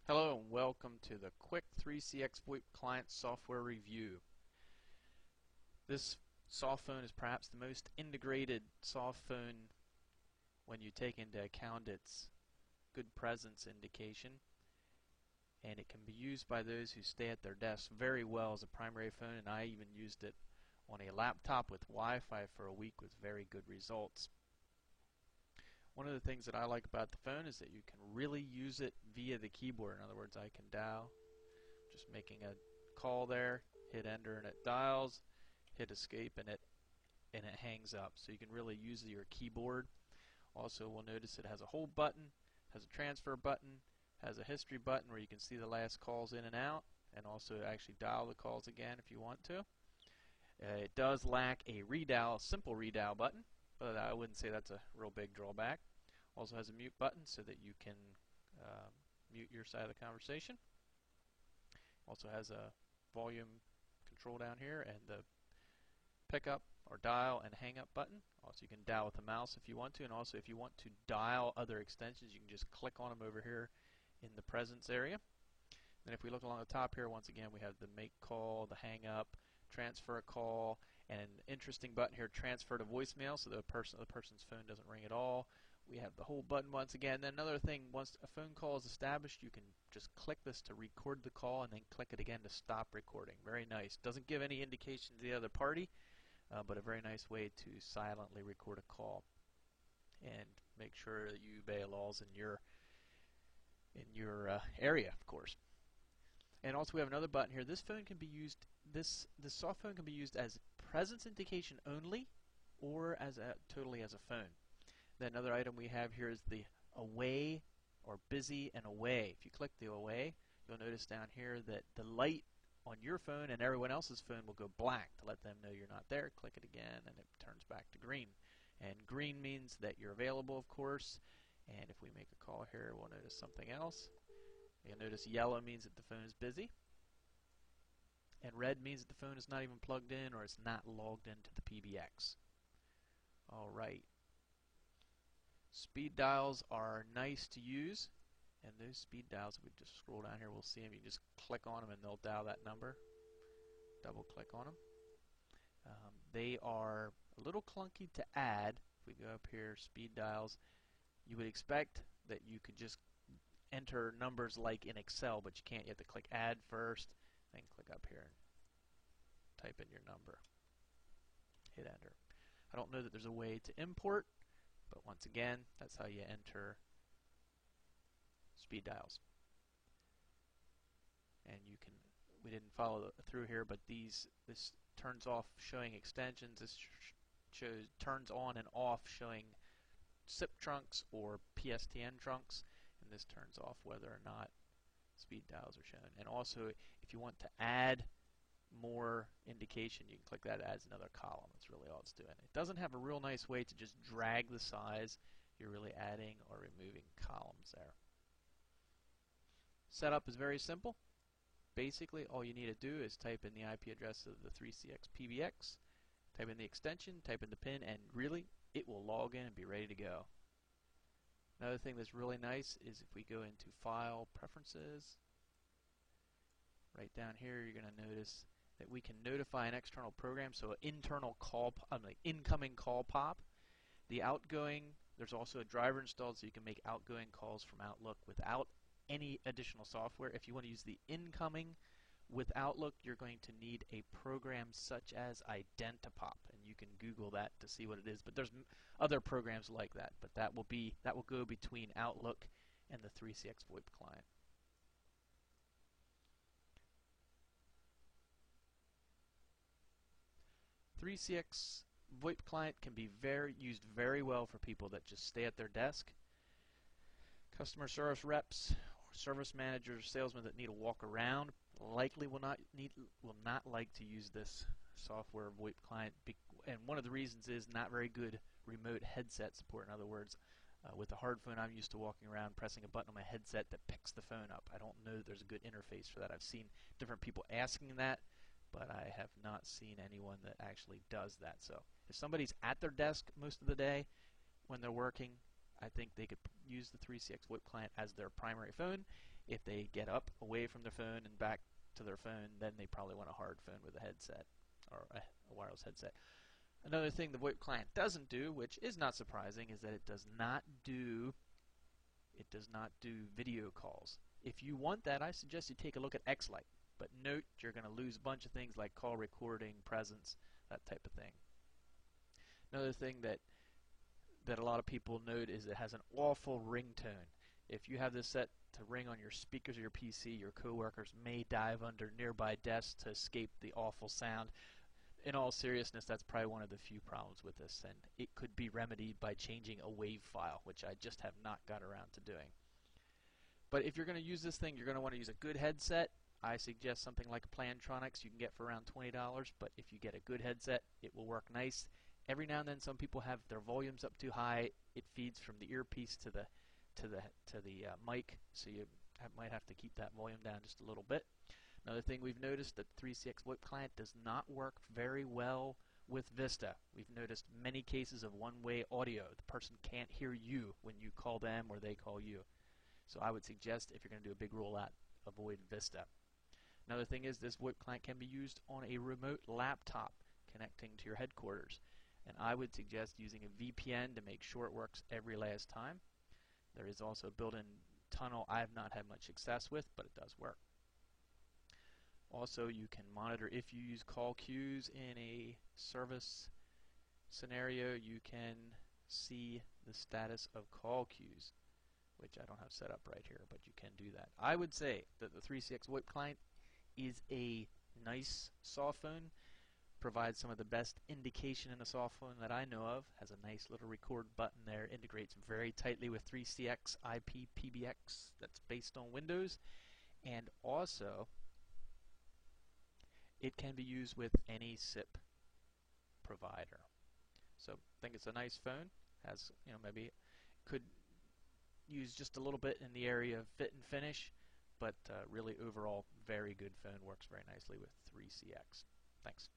Hello and welcome to the quick 3CX VoIP client software review. This soft phone is perhaps the most integrated soft phone when you take into account its good presence indication, and it can be used by those who stay at their desks very well as a primary phone, and I even used it on a laptop with Wi-Fi for a week with very good results. One of the things that I like about the phone is that you can really use it via the keyboard. In other words, I can dial, just making a call there, hit enter and it dials, hit escape and it hangs up. So you can really use your keyboard. Also, we'll notice it has a hold button, has a transfer button, has a history button where you can see the last calls in and out, and also actually dial the calls again if you want to. It does lack a redial, simple redial button, but I wouldn't say that's a real big drawback. Also has a mute button so that you can mute your side of the conversation. Also has a volume control down here and the pickup or dial and hang up button. Also you can dial with the mouse if you want to, and also if you want to dial other extensions you can just click on them over here in the presence area. Then if we look along the top here, once again we have the make call, the hang up, transfer a call, and an interesting button here, transfer to voicemail, so the person's phone doesn't ring at all. We have the hold button once again. Then another thing, once a phone call is established, you can just click this to record the call and then click it again to stop recording. Very nice. Doesn't give any indication to the other party, but a very nice way to silently record a call and make sure that you obey laws in your area, of course. And also we have another button here. This phone can be used, this soft phone can be used as presence indication only, or as totally as a phone. Then another item we have here is the away or busy and away. If you click the away, you'll notice down here that the light on your phone and everyone else's phone will go black to let them know you're not there. Click it again and it turns back to green. And green means that you're available, of course. And if we make a call here, we'll notice something else. You'll notice yellow means that the phone is busy, and red means that the phone is not even plugged in or it's not logged into the PBX. Alright. Speed dials are nice to use, and those speed dials, if we just scroll down here, we'll see them. You just click on them and they'll dial that number. Double click on them. They are a little clunky to add. If we go up here, speed dials, you would expect that you could just enter numbers like in Excel, but you can't. You have to click add first, then click up here and type in your number. Hit enter. I don't know that there's a way to import, but once again, that's how you enter speed dials. And you can, we didn't follow through here, but this turns off showing extensions. This turns on and off showing SIP trunks or PSTN trunks, and this turns off whether or not speed dials are shown. And also, if you want to add more indication, you can click that as another column. That's really all it's doing. It doesn't have a real nice way to just drag the size. You're really adding or removing columns there. Setup is very simple. Basically, all you need to do is type in the IP address of the 3CX PBX, type in the extension, type in the PIN, and really, it will log in and be ready to go. Another thing that's really nice is if we go into File, Preferences, right down here you're going to notice that we can notify an external program, so an internal call, incoming call pop. The outgoing, there's also a driver installed so you can make outgoing calls from Outlook without any additional software. If you want to use the incoming with Outlook, you're going to need a program such as Identipop, and you can Google that to see what it is. But there's other programs like that, but that will go between Outlook and the 3CX VoIP client. .3CX VoIP client can be used very well for people that just stay at their desk. Customer service reps, service managers, salesmen that need to walk around likely will not like to use this software VoIP client, and one of the reasons is not very good remote headset support. In other words, with the hard phone, I'm used to walking around pressing a button on my headset that picks the phone up. I don't know that there's a good interface for that. I've seen different people asking that, but I have not seen anyone that actually does that. So if somebody's at their desk most of the day when they're working, I think they could use the 3CX VoIP client as their primary phone. If they get up away from their phone and back to their phone, then they probably want a hard phone with a headset or a wireless headset. Another thing the VoIP client doesn't do, which is not surprising, is that it does not do video calls. If you want that, I suggest you take a look at X-Lite. But note, you're going to lose a bunch of things like call recording, presence, that type of thing. Another thing that a lot of people note is it has an awful ringtone. If you have this set to ring on your speakers of your PC, your coworkers may dive under nearby desks to escape the awful sound. In all seriousness, that's probably one of the few problems with this, and it could be remedied by changing a WAV file, which I just have not got around to doing. But if you're going to use this thing, you're going to want to use a good headset. I suggest something like a Plantronics you can get for around $20, but if you get a good headset, it will work nice. Every now and then, some people have their volumes up too high. It feeds from the earpiece to the mic, so you might have to keep that volume down just a little bit. Another thing we've noticed, that 3CX VoIP client does not work very well with Vista. We've noticed many cases of one-way audio. The person can't hear you when you call them or they call you. So I would suggest, if you're going to do a big rollout, avoid Vista. Another thing is this VoIP client can be used on a remote laptop connecting to your headquarters. And I would suggest using a VPN to make sure it works every last time. There is also a built-in tunnel I have not had much success with, but it does work. Also, you can monitor if you use call queues in a service scenario. You can see the status of call queues, which I don't have set up right here, but you can do that. I would say that the 3CX VoIP client is a nice soft phone, provides some of the best indication in a soft phone that I know of, has a nice little record button there, integrates very tightly with 3CX IP PBX that's based on Windows, and also it can be used with any SIP provider. So I think it's a nice phone. Has, maybe could use just a little bit in the area of fit and finish, but really overall very good phone, works very nicely with 3CX. Thanks.